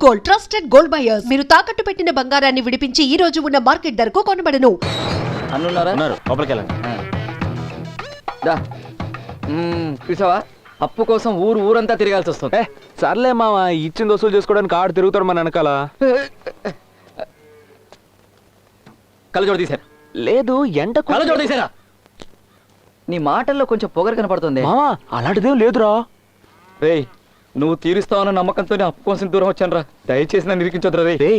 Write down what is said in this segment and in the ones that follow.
Gold, trusted gold buyers. మీరు తాకట్టు పెట్టిన బంగారాన్ని విడిపించి ఈ రోజు ఉన్న మార్కెట్ ధరకు కొనబడను. చూసావా, అప్పు కోసం ఊరంతా తిరగాల్సి వస్తుంది. సర్లే మామ, ఇచ్చింది వసూలు చేసుకోవడానికి ఆడు తిరుగుతాడు మన వెనకాల. కళ్ళజోడు తీసారా? లేదు, ఎండ కళ్ళజోడు తీసారా? నీ మాటల్లో కొంచెం పొగరు కనపడుతుంది. మామా అలాంటిదేం లేదురా. రేయ్, నువ్వు తీరుస్తావన్న నమ్మకంతోనే అప్పు కోసం దూరం వచ్చాను రా. దయచేసి నన్ను నిరికించొద్దురా. రే,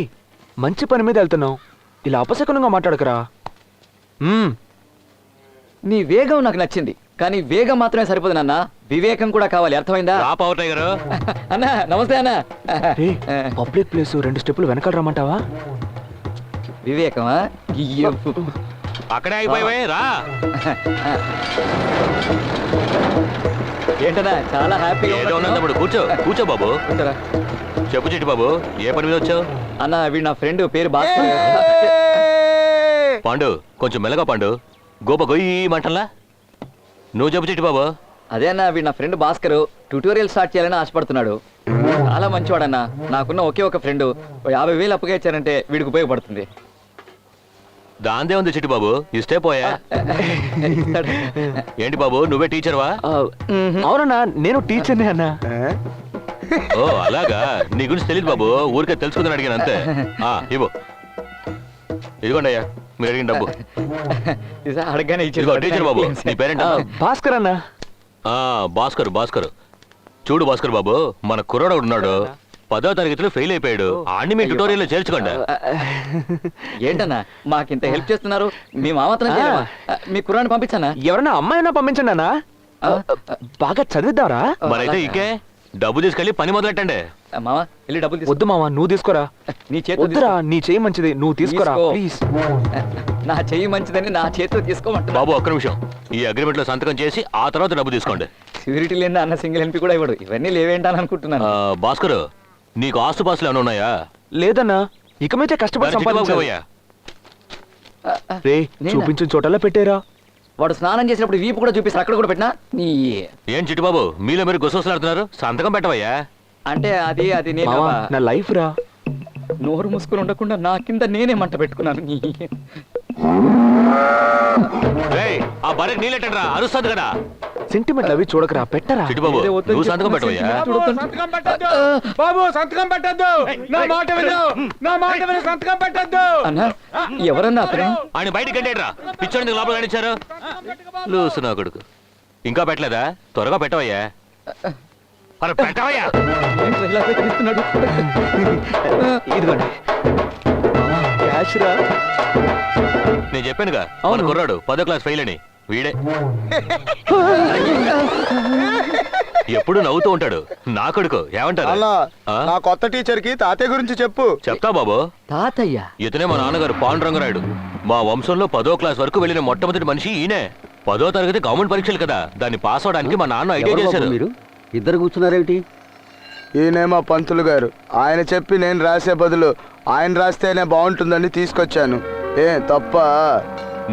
మంచి పని మీద వెళ్తున్నావు, ఇలా అపశకునంగా మాట్లాడకరా. నీ వేగం నాకు నచ్చింది, కానీ వేగం మాత్రమే సరిపోదు నాన్న, వివేకం కూడా కావాలి. అర్థమైందా? అన్నా నమస్తే అన్న. పబ్లిక్ ప్లేస్ 2 స్టెప్పులు వెనకాల రమ్మంటావా? వివేకమా? అక్కడే అయిపోయావే రా. ఏంటన్నా చాలా హ్యాపీగా తమ్ముడు? కూర్చో కూర్చో బాబు. కూర్చోరా. చెప్పు చిట్టి బాబు, ఏ పని మీద వచ్చావు? అన్న వీడు నా ఫ్రెండ్, పేరు భాస్కర్. పాండు, కొంచెం మెల్లగా పాండు, గోప గొయ్యి మంటల్లా. నువ్వు చెప్పు చిట్టి బాబు. అదే అన్న, వీడు నా ఫ్రెండ్ భాస్కర్, ట్యూటోరియల్ స్టార్ట్ చేయాలని ఆశపడుతున్నాడు. చాలా మంచివాడన్నా, నాకున్న ఒకే ఒక ఫ్రెండ్. 50,000 అప్పుగా ఇచ్చారంటే వీడికి ఉపయోగపడుతుంది. దాందే ఉంది చిట్టి బాబు, ఇస్తే పోయా. ఏంటి బాబు, నువ్వే టీచర్వా? అవునన్నా, నేను టీచర్నే అన్నా. ఓ అలాగా, నీ గురించి తెలియదు బాబు, ఊరికే తెలుసుకుందని అడిగాను అంతే. ఇవ్వు, ఇదిగోండి అయ్యా మీరు అడిగిన డబ్బు. అడగగానే టీచర్ బాబు, నీ పేరేంట? భాస్కర్ అన్న. భాస్కర్. భాస్కర్ చూడు భాస్కర్ బాబు, మన కుర్రాడు ఉన్నాడు, 10వ తరగతిలో ఫెయిల్ అయిపోయాడు. ఆడిని మీ ట్యుటోరియల్ లో చేర్చుకోండి. ఏంటన్నా మాకింత హెల్ప్ చేస్తున్నారు, మేము మాత్రం మీ కుర్రాడిని పంపించానా? ఎవరన్నా అమ్మాయినా పంపించండి అన్నా, బాగా చదివిద్దారా. మరైతే ఇకే డబ్బు తీసుకెళ్ళి పని మొదలెట్టండి. మావా వెళ్ళి డబ్బులు వద్దు మావా, నువ్వు తీసుకోరా. నీ చేతి నీ చెయ్యి మంచిది, నువ్వు తీసుకోరా ప్లీజ్. నా చెయ్యి మంచిదని నా చేతితో తీసుకోమంటా. బాబు ఒక్క నిమిషం, ఈ అగ్రిమెంట్ లో సంతకం చేసి ఆ తర్వాత డబ్బు తీసుకోండి. సెక్యూరిటీ లేని అన్న సింగిల్ ఎంపీ కూడా ఇవ్వడు. ఇవన్నీ లేవేంటని అనుకుంటున్నాను. భాస్కర్, నీకు ఆస్తుపాస్తులు ఏమైనా ఉన్నాయా? లేదన్నా, ఇక మీద కష్టపడి సంపాదించావయ్యా. చూపించిన చోటలా పెట్టారా. వాడు స్నానం చేసినప్పుడు వీపు కూడా చూపిస్తారు, అక్కడ కూడా పెట్టినా. నీ ఏం చిట్టుబాబు, మీలో మీరు గుసగుసలాడుతున్నారు, సంతకం పెట్టవయ్యా. అంటే అది నా లైఫ్ రా. నోరు మూసుకుని ఉండకుండా నా కింద నేనే మంట పెట్టుకున్నాను. ఆ బర్రె నీళ్ళెట్టండి రా, అరుస్తుంది కదా. సెంటిమెంట్ అవి చూడకరా, పెట్టరా. చిట్టుబాబు నువ్వు సంతకం పెట్టవయ్యా. బాబు సంతకం పెట్టద్దు, నా మాట విను, నా మాట విను, సంతకం పెట్టద్దు. అన్నా ఎవరన్నా అతను? ఆయన బయటికి వెళ్ళాడు, పిచ్చోడికి లోపల గడిచారు. లూసు నా కొడుకు, ఇంకా పెట్టలేదా? త్వరగా పెట్టవయ్యా. పెట్టవయ్యా. ఇదిగోండి క్యాష్ రా. నేను చెప్పానుగా మన కుర్రాడు 10వ క్లాస్ ఫెయిల్ అని. వీడే ఎప్పుడు నవ్వుతూ ఉంటాడు నా కొడుకు. ఏమంటారు? నా కొత్త టీచర్ కి తాతయ్య గురించి చెప్పు. చెప్తా బాబు. తాతయ్య? ఇతనే మా నాన్నగారు పాండురంగరాయుడు. మా వంశంలో 10వ క్లాస్ వరకు వెళ్ళిన మొట్టమొదటి మనిషి ఈయనే. 10వ తరగతి గవర్నమెంట్ పరీక్షలు కదా, దాన్ని పాస్ అవడానికి మా నాన్న ఐడియా చేశారు. మీరు ఇద్దరు కూర్చున్నారేమిటి? ఈయనేమో పంతులు గారు, ఆయన చెప్పి నేను రాసే బదులు ఆయన రాస్తేనే బాగుంటుందని తీసుకొచ్చాను. ఏ తప్ప?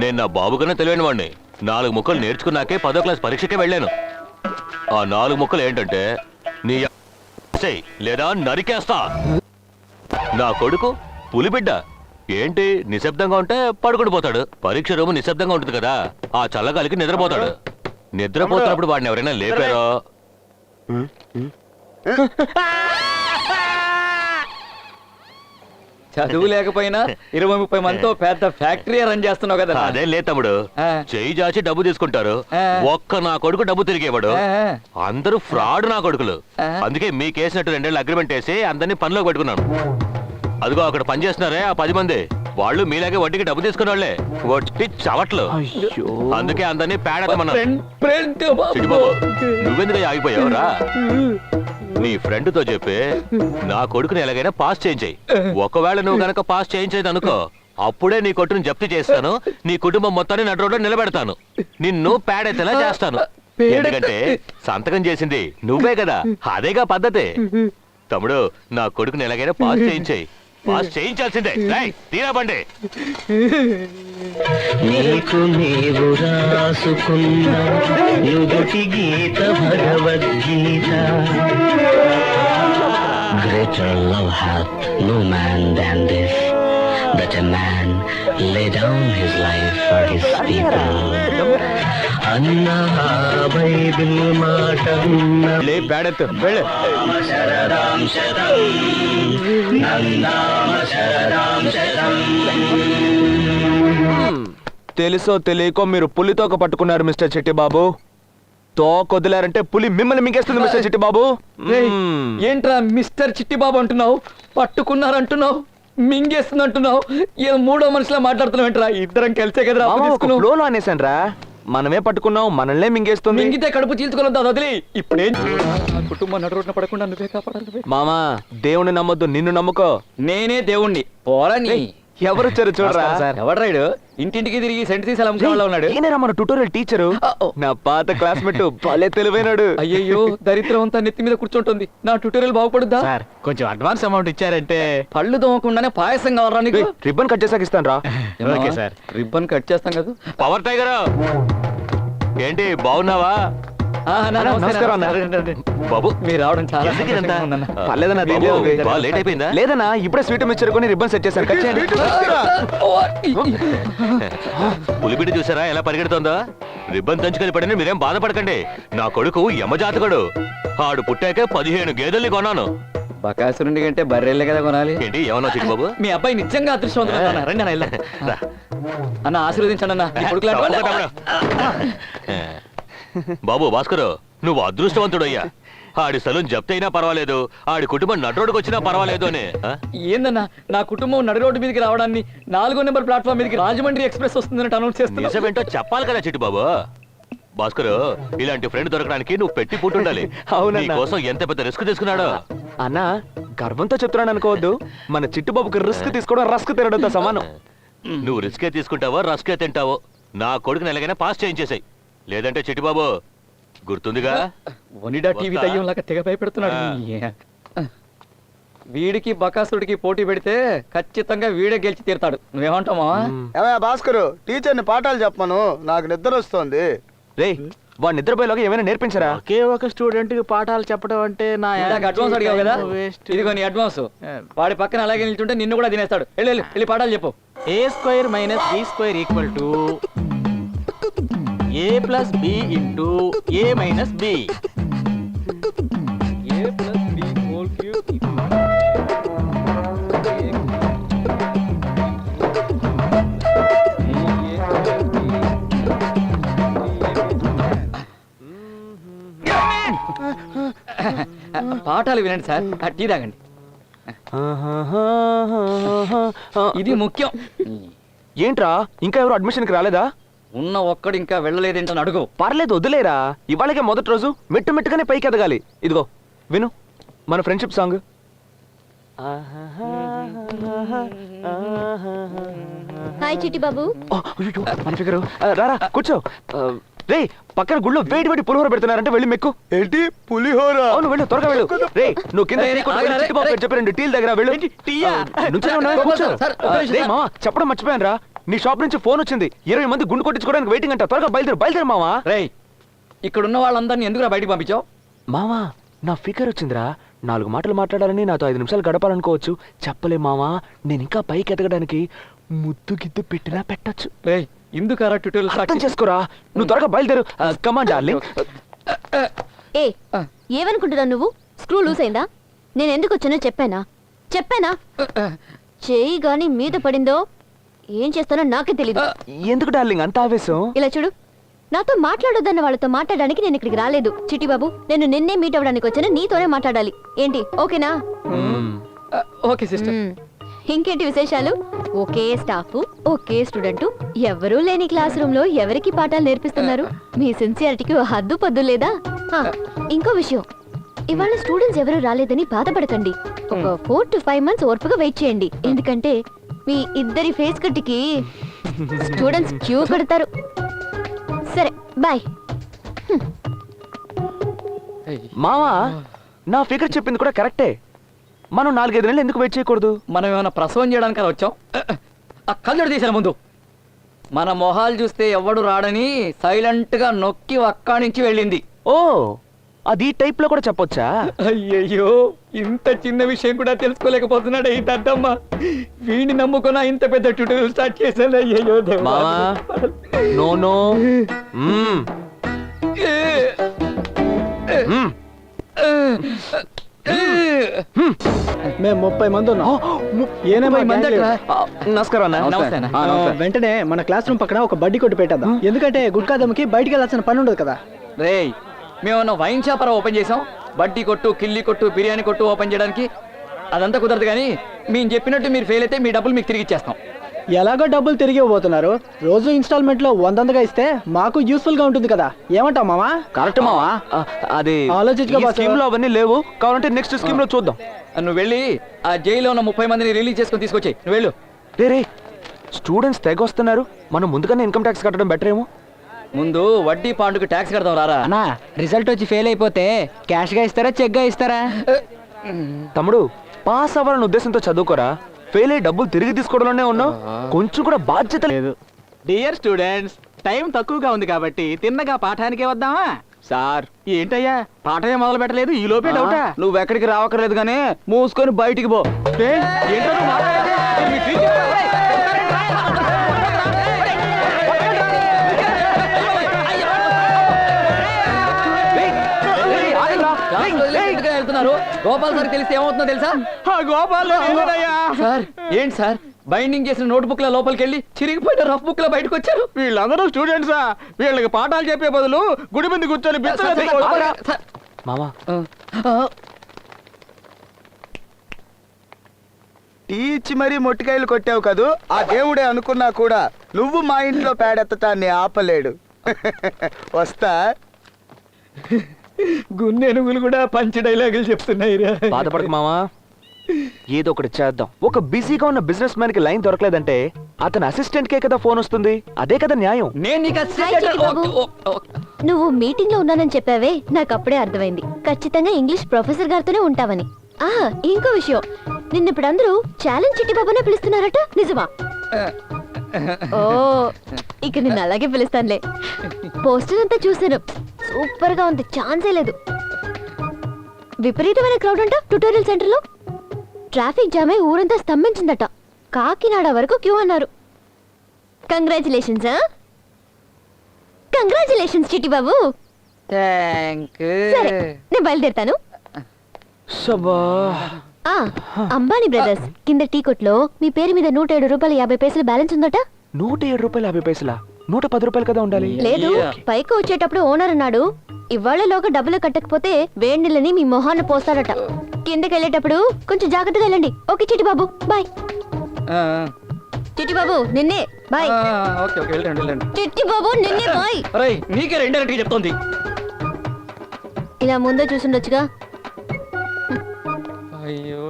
నేను నా బాబు కన్నా తెలివైన వాడిని. 4 ముక్కలు నేర్చుకున్నాకే 10వ క్లాస్ పరీక్షకే వెళ్ళాను. ఆ 4 ముక్కలు ఏంటంటే, నీ లేదా నరికేస్తా. నా కొడుకు పులిబిడ్డ. ఏంటి నిశ్శబ్దంగా ఉంటే పడుకుని పోతాడు, పరీక్ష రూము నిశ్శబ్దంగా ఉంటుంది కదా, ఆ చల్లగాలికి నిద్రపోతాడు. నిద్రపోతున్నప్పుడు వాడిని ఎవరైనా లేపారో. చదువు లేకపోయినా 20-30 మందితో పెద్ద ఫ్యాక్టరీ రన్ చేస్తున్నావు కదా. అదేం లేదు తమ్ముడు, చెయ్యి జాచి డబ్బు తీసుకుంటారు, ఒక్క నా కొడుకు డబ్బు తిరిగేవాడు. అందరూ ఫ్రాడ్ నా కొడుకులు. అందుకే మీకేసినట్టు 2 ఏళ్ళ అగ్రిమెంట్ వేసి అందరినీ పనిలోకి పెట్టుకున్నాను. అదిగో అక్కడ పని చేస్తున్నారే ఆ 10 మంది, వాళ్ళు మీలాగే వడ్డీకి డబ్బు తీసుకునే వాళ్ళే, వడ్డీ చవట్లు. అందుకే అందరినీ పేడమన్నా. నువ్వెందుకు ఆగిపోయావు రా? నీ ఫ్రెండ్ తో చెప్పి నా కొడుకుని ఎలాగైనా పాస్ చేయించాయి. ఒకవేళ నువ్వు గనక పాస్ చేయించేది అనుకో, అప్పుడే నీ కొట్టుని జప్తు చేస్తాను, నీ కుటుంబం మొత్తాన్ని నడు రోడ్లో నిలబెడతాను, నిన్ను పేడెత్తేలా చేస్తాను. ఎందుకంటే సంతకం చేసింది నువ్వే కదా, అదేగా పద్ధతి. తమ్ముడు, నా కొడుకుని ఎలాగైనా పాస్ చేయించాయి. పాస్ చేయించాల్సిందే. తీరా బండి. నీకు నీవు రాసుకున్న నుదుటి గీత Bhagavad Gita, Greater love hath no man than this, that a man lay down his life for his people. అన్నా బైబిల్ మాట లే పేడెత్తు వెళ్ళు. శరదాం శతం నందామ శరదాం శతం. తెలుసో తెలియకో మీరు పులి తోక పట్టుకున్నారు మిస్టర్ చిట్టిబాబు. తోక వదిలారంటే పులి మిమ్మల్ని మింగేస్తుంది మిస్టర్ చిట్టిబాబు. రేయ్, ఏంట్రా మిస్టర్ చిట్టిబాబు అంటున్నావు, పట్టుకున్నారంటున్నావు, మింగేస్తుంది అంటున్నావు, ఏదో మూడో మనిషిలా మాట్లాడుతున్నావు ఏంట్రా? ఇద్దరం కలిసే కదరా అప్పు తీసుకున్నావు. ఫ్లోలో అనేసాను రా, మనమే పట్టుకున్నాం, మనల్నే మింగేస్తుంది. మింగితే కడుపు చీల్చుకోలేదు అది వదిలి. ఇప్పుడేం నా కుటుంబం నడు రోడ్డున పడకుండా నువ్వే కాపాడాలి నువ్వే. మామా దేవుని నమ్మొద్దు, నిన్ను నమ్ముకో. నేనే దేవుణ్ణి పోరాని. ఎవరు వచ్చారు చూడరా. ఎవడ్రాడు ఇంటింటికి తిరిగి సెంటు తీసి అలా ఉన్నాడు? ఈయనరా మన ట్యూటోరియల్ టీచరు, నా పాత క్లాస్మేట్, భలే తెలివైనాడు. అయ్యయ్యో, దరిద్రం అంతా నెత్తి మీద కూర్చుంటుంది. నా ట్యూటోరియల్ బాగుపడుద్దా? కొంచెం అడ్వాన్స్ అమౌంట్ ఇచ్చారంటే పళ్ళు తోమకుండానే పాయసం కావాలా నీకు? రిబ్బన్ కట్ చేసాక ఇస్తాను రా. Okay sir. రిబ్బన్ కట్ చేస్తాం కదా. పవర్ టైగర్ ఏంటి బాగున్నావా? నమస్కారం అన్న. బాబు మీరు రావడం చాలా ఎందుకు ఇదంతా? సంతోషంగా ఉందన్న. పర్లేదన్నా, బాబు, దీంట్లో బాగా లేట్ అయిపోయిందా? లేదన్నా, ఇప్పుడే స్వీట్ మిక్చర్ కొని రిబ్బన్ సెట్ చేశాను. కట్ చేయండి. పులిబిడ్డ చూసారా ఎలా పరిగెడుతోందో? రిబ్బన్ తంచుకొని పడిన మీరేం బాధపడకండి. నా కొడుకు యమజాతకుడు. ఆడు పుట్టాక 15 గేదెల్ని కొన్నాను. బకాసురుడి కంటే బర్రెళ్ళే కదా కొనాలి. ఏంటి ఏమన్నా చిట్టి బాబు? మీ అబ్బాయి నిజంగా అదృష్టవంతుడు అన్న. రండి అన్న, వెళ్దాం. అన్న ఆశీర్వదించండి అన్న. ఈ కొడుకులా బాబు భాస్కరు, నువ్వు అదృష్టవంతుడయ్యా. ఆడి స్థలం జప్తైనా పర్వాలేదు, ఆడి కుటుంబం నడ్రోడ్కి వచ్చినా పర్వాలేదు అని. ఏందన్నా, నా కుటుంబం నడి రోడ్డు మీదకి రావడాన్ని 4వ నెంబర్ ప్లాట్ఫామ్ మీదకి రాజమండ్రి ఎక్స్ప్రెస్ వస్తుందని అనౌన్స్ చేస్తున్నా. నిజమేంటో చెప్పాలి కదా చిట్టి బాబు. భాస్కరు, ఇలాంటి ఫ్రెండ్ దొరకడానికి నువ్వు పెట్టి పుట్టుండాలి. అవునన్నా. నీ కోసం ఎంత పెద్ద రిస్క్ తీసుకున్నాడో. అన్న, గర్వంతో చెప్తున్నాను అనుకోవద్దు, మన చిట్టుబాబుకి రిస్క్ తీసుకోవడం రస్క్ తినడంతో సమానం. నువ్వు రిస్కే తీసుకుంటావో రస్కే తింటావో, నా కొడుకుని ఎలాగైనా పాస్ చేయించేసాయి. లేదంటే చిట్టిబాబు గుర్తుందిగా, వనిడా టీవీ దయ్యంలాగా తెగ భయపెడుతున్నాడు. వీడికి బకాసుడికి పోటీ పెడితే ఖచ్చితంగా వీడే గెలిచి తీరుతాడు. నువ్వేమంటావా? ఏమయ్య భాస్కరు, టీచర్ని పాఠాలు చెప్పమను, నాకు నిద్ర వస్తోంది. రే, వాడు నిద్రపోయేలోగా ఏమైనా నేర్పించరా? ఒకే ఒక స్టూడెంట్ కి పాఠాలు చెప్పడం అంటే నా ఇందాక అడ్వాన్స్ అడిగావు కదా, వేస్ట్. ఇదిగో నీ అడ్వాన్స్. వాడి పక్కన అలాగే నిల్చుంటే నిన్ను కూడా తినేస్తాడు. వెళ్ళి పాఠాలు చెప్పు. a² - b² = a + b * a - b. పాఠాలు వినండి సార్, టీ తాగండి. ఇది ముఖ్యం. ఏంట్రా, ఇంకా ఎవరు అడ్మిషన్కి రాలేదా? ఉన్న ఒక్కడు ఇంకా వెళ్ళలేదేంటని అడుగు. పర్లేదు, వదిలేరా. ఇవాళకే మొదటి రోజు, మెట్టు మెట్టుగానే పైకి ఎదగాలి. ఇదిగో విను, మన friendship song. Hi Chitti Babu. మన ఫిగరు. రారా కూర్చో. రే, పక్కన గుళ్ళో వేడి వేడి పులిహోర పెడుతున్నారంటే వెళ్ళి మెక్కు. ఏంటి పులిహోర? అవును, వెళ్ళు, త్వరగా వెళ్ళు. రే, నువ్వు కింద రే, ఆగరా, చిట్టుబాబు రే. చెప్పి 2 టీలు దగ్గర వెళ్ళు. నుంచోనే ఉన్నావే, కూర్చో. సార్, ఒక్క నిమిషం, రే సార్. మావా, చెప్పడం మర్చిపోయాను రా, నీ షాప్ నుంచి ఫోన్ వచ్చింది. 20 మంది గుండు కొట్టించుకోవడానికి వెయిటింగ్ అంట. త్వరగా బయలుదేరు మావా. రేయ్, ఇక్కడ ఉన్న వాళ్ళందరినీ ఎందుకురా బయటికి పంపించావు? మావా, నా ఫిగర్ వచ్చిందిరా. 4 మాటలు మాట్లాడాలని, నాతో 5 నిమిషాలు గడపాలనుకోవచ్చు. చెప్పలే మావా, నేను ఇంకా పైకి ఎదగడానికి ముద్దు గిద్దు పెట్టినా పెట్టచ్చు. రేయ్, ఎందుకరా ట్యూటోరియల్ అర్థం చేసుకోరా. నువ్వు త్వరగా బయలుదేరు. Come on darling. ఏ ఏమనుకుంటున్నావు నువ్వు? స్క్రూ లూజ్ అయిందా? నేను ఎందుకు వచ్చానో చెప్పానా? చేయి గాని మీద పడిందో ఏం చేస్తానో నాకే తెలీదు. ఎందుకు డార్లింగ్ అంత ఆవేశం? ఇలా చూడు, నాతో మాట్లాడొద్దన్న వాళ్ళతో మాట్లాడడానికి నేను ఇక్కడికి రాలేదు. చిట్టి బాబు, నేను నిన్నే మీట్ అవ్వడానికి వచ్చాను, నీతోనే మాట్లాడాలి. ఏంటి, ఓకేనా? Okay sister. ఇంకేంటి విశేషాలు? ఒకే స్టాఫ్, ఒకే స్టూడెంట్, ఎవరూ లేని క్లాస్ రూమ్ లో ఎవరికి పాఠాలు నేర్పిస్తున్నారు? మీ సిన్సియారిటీకి హద్దు పద్దు లేదా? ఇంకో విషయం, ఇవాళ స్టూడెంట్స్ ఎవరు రాలేదని బాధపడకండి. ఒక 4 to 5 months ఓర్పుగా వెయిట్ చేయండి. ఎందుకంటే మీ ఇద్దరి ఫేస్ కట్టికి స్టూడెంట్స్ క్యూ కడతారు. సరే, బాయ్. మావా, నా ఫిగర్ చెప్పింది కూడా కరెక్టే. మనం 4-5 నెలలు ఎందుకు వెయిట్ చేయకూడదు? మనం ఏమైనా ప్రసవం చేయడానికి కదా వచ్చాం? ఆ కళ్ళజోడు తీసాను ముందు. మన మొహాలు చూస్తే ఎవడు రాడని సైలెంట్ గా నొక్కి అక్కడి నుంచి వెళ్ళింది. ఓ, అది టైప్ లో కూడా చెప్పొచ్చా? అయ్యయ్యో, ఇంత చిన్న విషయం కూడా తెలుసుకోలేకపోతున్నాడు ఈ దద్దమ్మ. వీడిని నమ్ముకున్నా ఇంత పెద్ద ట్యూటోరియల్ స్టార్ట్ చేశాను. అయ్యో దేవుడా. మావా నో నో మ్మ్. మ్మ్. మేము 30 మంది ఉన్నాం. ఏనేమో ఈ మంది అట్రా. నమస్కారం అన్న. నమస్తే అన్న. వెంటనే మన క్లాస్ రూమ్ పక్కన ఒక బడ్డీ కొట్టు పెట్టేద్దాం. ఎందుకంటే గుట్కా దమ్ముకి బయటికి వెళ్ళాల్సిన పని ఉండదు కదా. రేయ్ మేమన్నా వైన్ షాపరా ఓపెన్ చేసాం? బడ్డీ కొట్టు, కిల్లి కొట్టు, బిర్యానీ కొట్టు ఓపెన్ చేయడానికి అదంతా కుదరదు. కానీ మేము చెప్పినట్టు మీరు ఫెయిల్ అయితే మీ డబ్బులు మీకు తిరిగి ఇచ్చేస్తాం. ఎలాగో డబ్బులు తిరిగి ఇవ్వబోతున్నారు. రోజు ఇన్స్టాల్మెంట్ లో 100గా ఇస్తే మాకు యూస్ఫుల్ గా ఉంటుంది కదా. ఏమంటావు మామా? కరెక్ట్ మావా. అది ఆలోచించుకో బాసు. స్కీమ్ లో అవన్నీ లేవు. కావాలంటే నెక్స్ట్ స్కీమ్ లో చూద్దాం. నువ్వు వెళ్ళి ఆ జైల్లో ఉన్న 30 మందిని రిలీజ్ చేసుకొని తీసుకొచ్చాయి. నువ్వు వెళ్ళు. రే స్టూడెంట్స్ తెగ వస్తున్నారు. మనం ముందుగానే ఇన్కమ్ ట్యాక్స్ కట్టడం బెటర్ ఏమో. ముందు వడ్డీ పాండుకు ట్యాక్స్ కడదాం రారా. అన్నా రిజల్ట్ వచ్చి ఫెయిల్ అయిపోతే క్యాష్ గా ఇస్తారా, చెక్ గా ఇస్తారా? తమ్ముడు పాస్ అవ్వాలనే ఉద్దేశంతో చదువుకోరా. ఫెయిల్ అయ్యి డబ్బులు తిరిగి తీసుకోవడంలోనే ఉన్నావు. కొంచెం కూడా బాధ్యత లేదు. డియర్ స్టూడెంట్స్, టైం తక్కువగా ఉంది కాబట్టి తిన్నగా పాఠానికే వద్దామా? సార్ ఏంటయ్యా పాఠమే మొదలు పెట్టలేదు, ఈ లోపే డౌటా? నువ్వు ఎక్కడికి రావక్కర్లేదు కానీ మూసుకొని బయటికి పో. ఏంటో నువ్వు మాట్లాడేది? మీ టీచర్ వెళ్తున్నారు. గోపాల్ సార్ తెలిస్తే ఏమవుతుందో తెలుసా? గోపాల్ సార్ ఏంటి సార్ బైండింగ్ చేసిన నోట్ బుక్ ల లోపలికి వెళ్ళి చిరిగిపోయిన రఫ్ బుక్ లో బయటకు వచ్చారు. వీళ్ళందరూ స్టూడెంట్సా? వీళ్ళకి పాఠాలు చెప్పే బదులు గుడి మీద కూర్చొని మామా టీచి మరీ మొట్టికాయలు కొట్టావు కదూ. ఆ దేవుడే అనుకున్నా కూడా నువ్వు మా ఇంట్లో పేడెత్తటాన్ని ఆపలేడు. వస్తా. గున్నెనుగులు కూడా పంచి డైలాగులు చెప్తున్నాయి. బాధపడకు మామా, ఏదో ఒకటి చేద్దాం. ఒక బిజీగా ఉన్న బిజినెస్ మ్యాన్ కి లైన్ దొరకలేదంటే అతని అసిస్టెంట్ కే కదా ఫోన్ వస్తుంది. అదే కదా న్యాయం. నేను నీకు హాయ్ చిట్టి బాబు. నువ్వు మీటింగ్ లో ఉన్నానని చెప్పావే, నాకు అప్పుడే అర్థమైంది. ఖచ్చితంగా ఇంగ్లీష్ ప్రొఫెసర్ గారితోనే ఉంటావని. ఇంకో విషయం, నిన్న ఇప్పుడు అందరూ ఛాలెంజ్ చిట్టి బాబునే పిలుస్తున్నారట, నిజమా? ఓ ఇక నిన్ను అలాగే పిలుస్తానులే. పోస్టర్ అంతా చూసాను, సూపర్ గా ఉంది, ఛాన్సే లేదు. విపరీతమైన క్రౌడ్ అంట ట్యుటోరియల్ సెంటర్ లో. ట్రాఫిక్ జామ్ అయి ఊరంతా స్తంభించిందట. కాకినాడ వరకు క్యూ అన్నారు. కంగ్రాచులేషన్స్. కంగ్రాచులేషన్స్ చిట్టి బాబు. సరే నేను బయలుదేరుతాను. అంబానీ బ్రదర్స్ కింద టీ కొట్లో మీ పేరు మీద 107 రూపాయలు 50 పైసలు బ్యాలెన్స్ ఉందట. 107 రూపాయలు 50 పైసలా? 110 రూపాయలు కదా ఉండాలి. లేదు, పైకి వచ్చేటప్పుడు ఓనర్ అన్నాడు, ఇవాళలోగా డబ్బులు కట్టకపోతే వేడి నీళ్ళని మీ మొహాన్ని పోస్తారట. కిందకి వెళ్ళేటప్పుడు కొంచెం జాగ్రత్తగా వెళ్ళండి. Okay Chitti Babu, bye. చిట్టి బాబు నిన్నే బాయ్. ఓకే ఓకే వెళ్ళండి వెళ్ళండి. చిట్టి బాబు నిన్నే బాయ్. రేయ్ నీకే రెండేళ్ళకి చెప్తోంది. ఇలా ముందే చూసుండొచ్చుగా. అయ్యో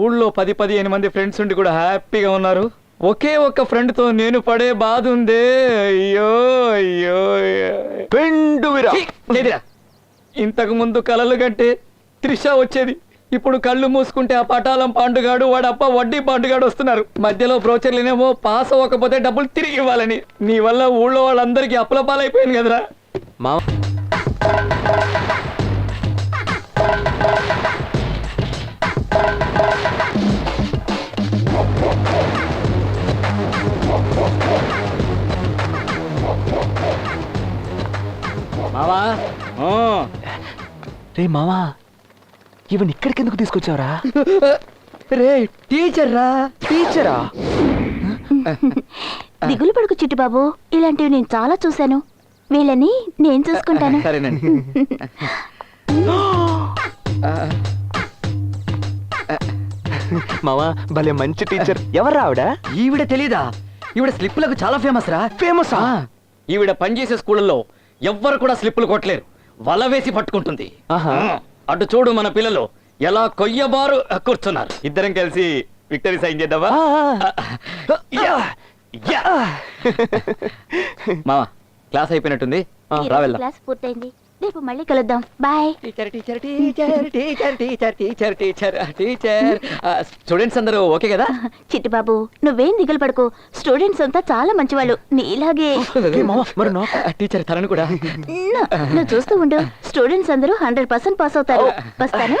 ఊళ్ళో 10-15 మంది ఫ్రెండ్స్ ఉండి కూడా హ్యాపీగా ఉన్నారు. ఒకే ఒక్క ఫ్రెండ్ తో నేను పడే బాధ ఉందే. అయ్యో అయ్యో పెండువిరా. లేదురా, ఇంతకు ముందు కలలు కంటే త్రిష వచ్చేది. ఇప్పుడు కళ్ళు మూసుకుంటే ఆ పటాలం పాండుగాడు వాడప్ప వడ్డీ పాండుగాడు వస్తున్నారు. మధ్యలో బ్రోచర్లేనేమో పాస్ అవ్వకపోతే డబ్బులు తిరిగి ఇవ్వాలని. నీ వల్ల ఊళ్ళో వాళ్ళందరికీ అప్పుల పాలైపోయాను కదరా. మామ మావా రే మామా, ఇవన్నీ ఇక్కడికి ఎందుకు తీసుకొచ్చావరా? రే టీచర్ రా. టీచరా? దిగులు పడుకు చిట్టి బాబు, ఇలాంటివి నేను చాలా చూశాను. వీళ్ళని నేను చూసుకుంటాను. సరేనండి. మామా భలే మంచి టీచర్. ఎవరు ఆవిడ? ఈవిడ తెలీదా? ఈవిడ స్లిప్పులకు చాలా ఫేమస్ రా. ఫేమస్? ఈవిడ పనిచేసే స్కూళ్ళలో ఎవ్వరు కూడా స్లిప్పులు కొట్టలేరు, వల వేసి పట్టుకుంటుంది. అటు చూడు మన పిల్లలు ఎలా కొయ్యబారు కూర్చున్నారు. ఇద్దరం కలిసి విక్టరీ సైన్ చేద్దామా? మావా క్లాస్ అయిపోయినట్టుంది, రా వెళ్దాం. క్లాస్ పూర్తయింది. రేపు మళ్ళీ కలుద్దాం bye. Teacher teacher teacher teacher teacher teacher teacher teacher students అందరూ ఓకే కదా? చిట్టిబాబు నువ్వేం దిగులు పడకు, స్టూడెంట్స్ అంతా చాలా మంచివాళ్ళు నీలాగే. మరి నాకు టీచర్ తనను కూడా నువ్వు చూస్తూ ఉండు, స్టూడెంట్స్ అందరూ 100% పాస్ అవుతారు. వస్తాను.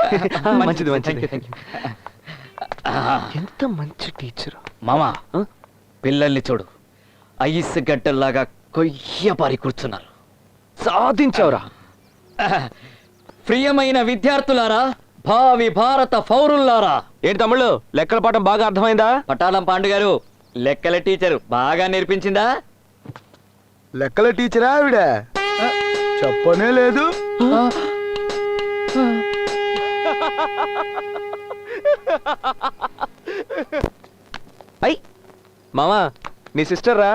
మంచిది మంచిది. Thank you. ఎంత మంచి టీచర్. మామా పిల్లల్ని చూడు, ఐస్ గడ్డల్లాగా కొయ్యపారి కూర్చున్నారు. సాధించావురా. ప్రియమైన విద్యార్థులారా, భావి భారత పౌరుల్లారా, ఏంటి తమ్ముళ్ళు లెక్కల పాఠం బాగా అర్థమైందా? పటాలం పాండు గారు లెక్కల టీచర్ బాగా నేర్పించిందా? లెక్కల టీచరా ఆవిడ? చెప్పనే లేదు. అయ్ మామా నీ సిస్టర్ రా.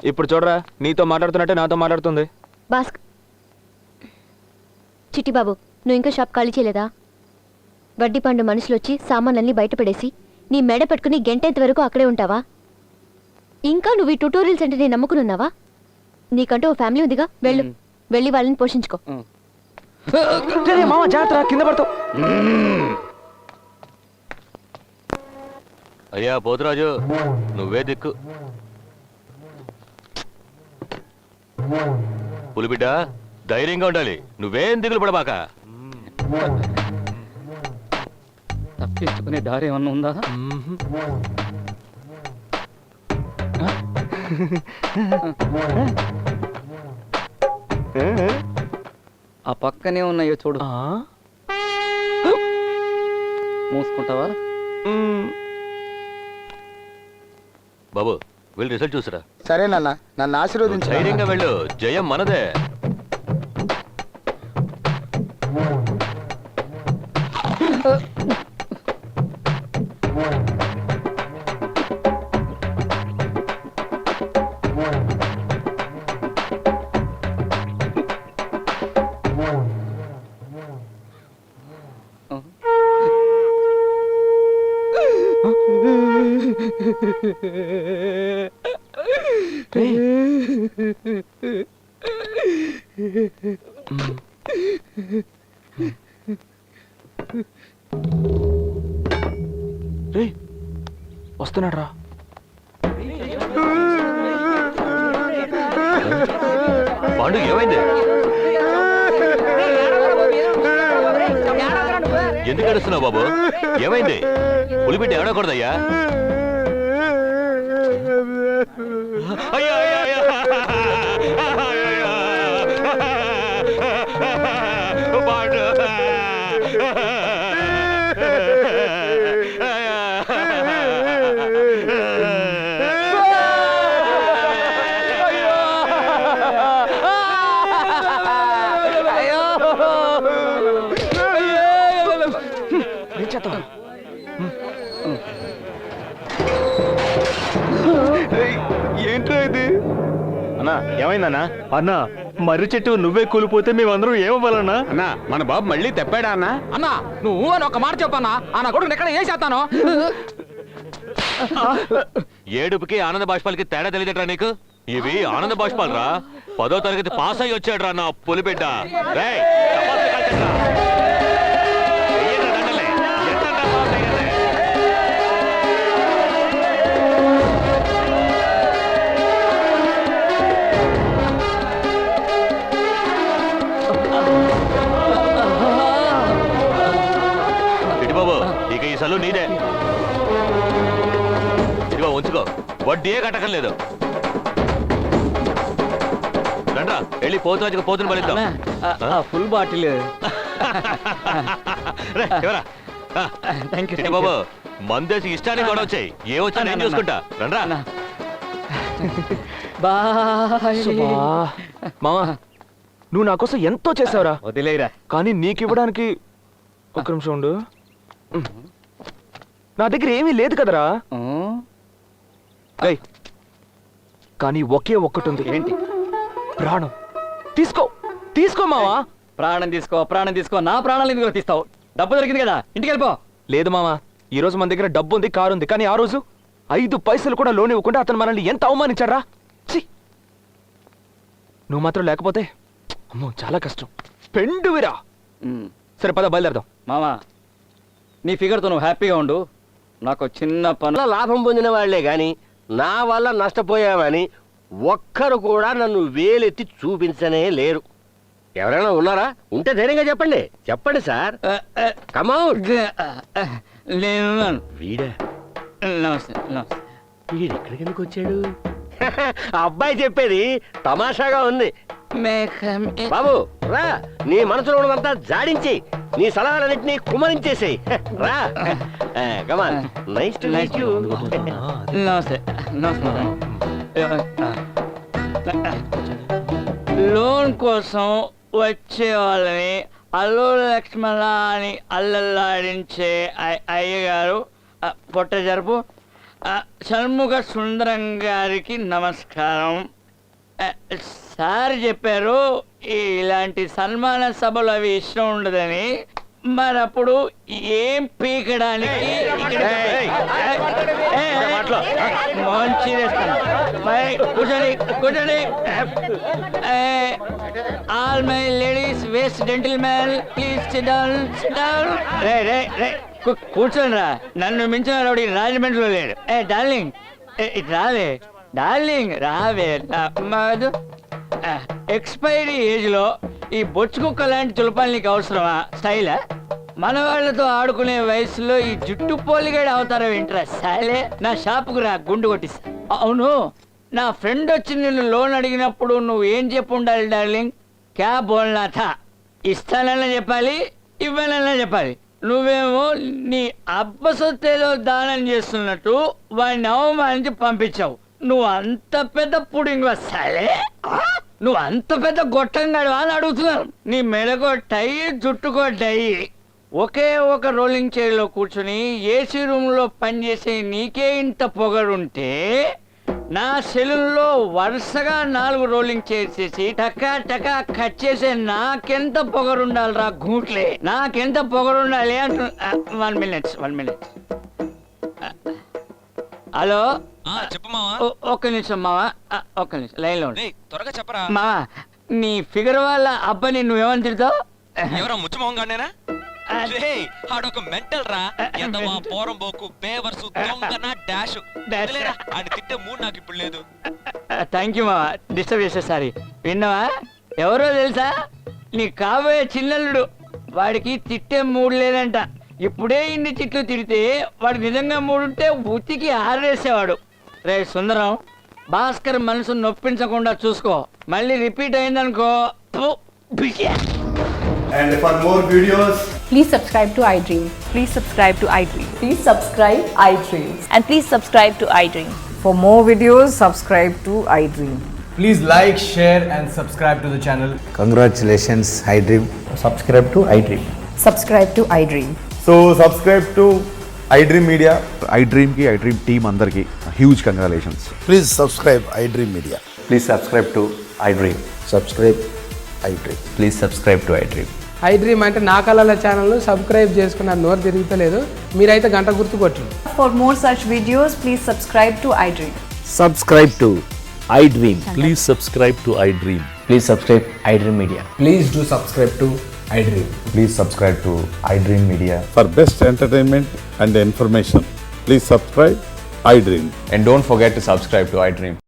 ఇప్పుడు చూడరా, నీతో మాట్లాడుతున్నట్టే నాతో మాట్లాడుతుంది. బాస్క్ చిట్టిబాబు నువ్వు ఇంకా షాప్ ఖాళీ చేయలేదా? వడ్డీ పండు మనుషులు వచ్చి సామాన్లన్నీ బయటపడేసి నీ మెడ పెట్టుకుని గంటేంత వరకు అక్కడే ఉంటావా? ఇంకా నువ్వు ఈ ట్యూటోరియల్స్ అంటే నేను నమ్ముకున్నావా? నీకంటూ ఓ ఫ్యామిలీ ఉందిగా, వెళ్ళు, వెళ్ళి వాళ్ళని పోషించుకో. మామ జాగ్రత్త, కింద పడతావు. అయ్యా పోతురాజు, నువ్వే దిక్కు. పులిబిడ్డ ధైర్యంగా ఉండాలి, నువ్వేం దిగులు పడబాక. తప్పించుకునే దారి ఏమన్నా ఉందా? ఆ పక్కనే ఉన్నాయో చూడు. మూసుకుంటావా? బాబు వెళ్ళి రిజల్ట్ చూసిరా. సరే నాన్న, నన్ను ఆశీర్వదించు. ధైర్యంగా వెళ్ళు, జయం మనదే. వస్తున్నాడు రా. పాండు ఏమైంది? ఎందుకు ఏడుస్తున్నావు బాబు? ఏమైంది? పులిబిడ్డ ఏడకూడదయ్యా. అయ్యో అయ్యో అయ్యో. పాండు ఏంట్రా ఇది? అన్నా ఏమైందన్నా? అన్నా మర్రి చెట్టు నువ్వే కూలిపోతే మేమందరం ఏమవ్వాలన్నా? అన్నా మన బాబు మళ్ళీ తెప్పాడా అన్నా? అన్నా నువ్వు అని ఒక మాట చెప్పన్నా, ఆ నా కొడుకు ఎక్కడ ఏం చేస్తాను? ఏడుపుకి ఆనంద బాష్పాలకి తేడా తెలియదట్రా నీకు? ఇవి ఆనంద బాష్పాలు రా. 10వ తరగతి పాస్ అయ్యి వచ్చాడు రా నా పులిబిడ్డ. రేయ్, చపాతీలు కాల్చండ్రా. వెయ్యండ్రా దండలే. ఎంతన్నా పాస్ అయ్యేది? బాబు ఇక ఈ సలు నీదే. ఇదిగో ఉంచుకో, వడ్డీ కట్టకలేదు. రండ్రా వెళ్ళి పోతురాజుకు పోతుని బలిద్దాం. Full bottle. బాబు మందేసి ఇష్టానికి కూడా వచ్చాయి. ఏ వచ్చా నేను చూసుకుంటా. రండ్రా. మామా నువ్వు నా కోసం ఎంతో చేసావురా. వదిలేరా. కానీ నీకు ఇవ్వడానికి ఒక నిమిషం ఉండు. నా దగ్గర ఏమీ లేదు కదరా. కానీ ఒకే ఒక్కటి ఉంది. ఏంటి? ప్రాణం. తీసుకో తీసుకో మావా. ప్రాణం తీసుకో, ప్రాణం తీసుకో. నా ప్రాణాలు ఎందుకు తీస్తావు? డబ్బు దొరికింది కదా, ఇంటికి వెళ్ళిపో. లేదు మావా, ఈ రోజు మన దగ్గర డబ్బు ఉంది, కారు ఉంది. కానీ ఆ రోజు 5 పైసలు కూడా లోన్ ఇవ్వకుండా అతను మనల్ని ఎంత అవమానించాడ్రా. ఛీ, నువ్వు మాత్రం లేకపోతే అమ్మో చాలా కష్టం. పెండువిరా. సరే పద బయలుదేరదాం. మామా నీ ఫిగర్తో నువ్వు హ్యాపీగా ఉండు. నాకు చిన్న పని. లాభం పొందిన వాళ్లే గాని నా వల్ల నష్టపోయామని ఒక్కరు కూడా నన్ను వేలెత్తి చూపించనే లేరు. ఎవరైనా ఉన్నారా? ఉంటే ధైర్యంగా చెప్పండి. చెప్పండి సార్. కమౌట్. నేను వీడా? నమస్తే నమస్తే. వీడు ఎక్కడికి ఎందుకు వచ్చాడు? అబ్బాయి చెప్పేది తమాషాగా ఉంది. బాబు రా, నీ మనసులో ఉన్నదంతా జాడించి నీ సలహాలన్నింటినీ కుమరించేసేయి. రా come on. Nice to meet you. నమస్తే నమస్తే. లోన్ కోసం వచ్చే వాళ్ళని అల్లు లక్ష్మణ అని అల్లల్లాడించే అయ్యగారు పొట్ట జరుపు షణ్ముఖ సుందరం గారికి నమస్కారం. సార్ చెప్పారు ఇలాంటి సన్మాన సభలు అవి ఇష్టం ఉండదని. మరి అప్పుడు ఏం పీకడానికి కూర్చొని కూర్చొని all my ladies waste gentlemen please sit down sit down. రే రే రే కూర్చోండి రా. నన్ను మించిన రౌడీ రాజమండ్రిలో లేడు. డార్లింగ్ ఇటు రావే. డార్లింగ్ రావే. మధు ఎక్స్పైరీ ఏజ్లో ఈ బొచ్చు కుక్క లాంటి చులపాలు నీకు అవసరమా? స్టైలా? మన వాళ్ళతో ఆడుకునే వయసులో ఈ జుట్టు పోలిగాడు అవతారం ఏంట్రా సాలే. నా షాపుకు రా, గుండు కొట్టిస్తా. అవును, నా ఫ్రెండ్ వచ్చి నిన్ను లోన్ అడిగినప్పుడు నువ్వు ఏం చెప్పు ఉండాలి డార్లింగ్? క్యా బోల్నా థా? ఇస్తానన్నా చెప్పాలి, ఇవ్వనన్నా చెప్పాలి. నువ్వేమో నీ అబ్బ సొత్తేదో దానం చేస్తున్నట్టు వాడిని అవమానించి పంపించావు. నువ్వు అంత పెద్ద పుడింగ్ వస్తాలే, నువ్వు అంత పెద్ద గొట్టంగాడు అని అడుగుతున్నాను. నీ మెడకో టై, జుట్టుకో డై. ఒకే ఒక రోలింగ్ చైర్లో కూర్చుని ఏసీ రూమ్లో పనిచేసే నీకే ఇంత పొగరుంటే నా సెలూన్లో వరుసగా 4 రోలింగ్ చైర్స్ చేసి టకా టకా కట్ చేసే నాకెంత పొగరుండాలిరా గూట్లే. నాకెంత పొగరుండాలి అంటు. 1 minute. హలో చెప్పు మావా. ఒక్క నిమిషం మావా, ఒక్క నిమిషం లైన్లో ఉండు. త్వరగా చెప్పరా. మావా, నీ ఫిగర్ వాళ్ళ అబ్బాయిని నువ్వేమని తిడతావు? ఎవరా ముచ్చమోహం గానేనా? ఆడొక మెంటల్ రా. ఎంతవా పోరం బోకు బేవర్సు దొంగన డాష్ అని తిట్టే మూడు నాకు ఇప్పుడు లేదు. థ్యాంక్ యూ మావా, డిస్టర్బ్ చేసేసారి. విన్నావా? ఎవరో తెలుసా? నీ కాబోయే చిన్నల్లుడు. వాడికి తిట్టే మూడు లేదంట. ఇప్పుడే ఇన్ని తిట్లు తిడితే వాడు నిజంగా మూడుంటే ఉతికి ఆరేసేవాడు. రే సుందరం, భాస్కర్ మనసు నొప్పించకుండా చూసుకో. మళ్ళీ రిపీట్ అయిందనుకో. And for more videos, please subscribe to iDream. Please subscribe to iDream. Please subscribe iDream. And please subscribe to iDream. For more videos, subscribe to iDream. please like, share and subscribe to the channel. Congratulations, iDream. Subscribe to iDream. Subscribe to iDream. So subscribe to iDream Media. iDream ki iDream team andarki huge congratulations. Please subscribe iDream Media. Please subscribe to iDream. Subscribe iDream. Please subscribe to iDream. iDream అంటే నా కళల channel subscribe చేసుకున్న నోరు తిరుగుతలేదు. మీరైతే గంట గుర్తు కొట్టండి. For more such videos, please subscribe to iDream. Subscribe to iDream. Please subscribe to iDream. Please subscribe iDream Media. Please do subscribe to iDream. Please subscribe to iDream Media. For best entertainment and information, please subscribe iDream. And don't forget to subscribe to iDream.